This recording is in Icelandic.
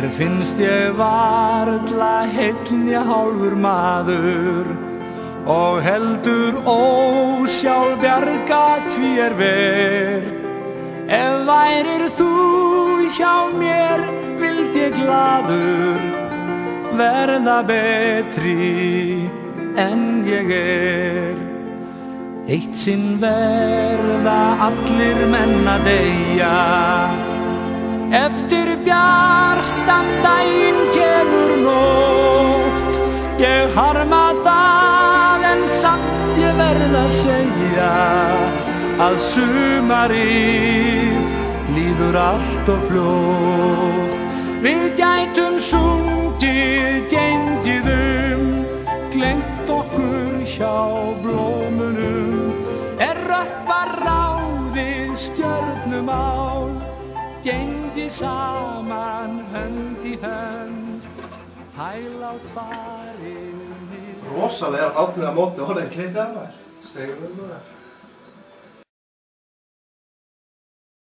Mér finnst ég varla heill né hálfur maður og heldur ósjálfbjarga því ver. Ef værir þú hjá mér vild ég glaður verða betri en ég Eitt sinn verða allir menn að deyja, eftir bjartan daginn kemur nótt. Ég harma það en samt ég verð að segja að sumarið líður allt of fljótt. Við gætum sungið gengið gleymt okkur hjá blómunum. Rökkva ráðið stjörnumál, gengið saman hönd í hönd, hælátt farið. Rosalega átnið á móti, horfðu klipið að maður. Segðu mér það.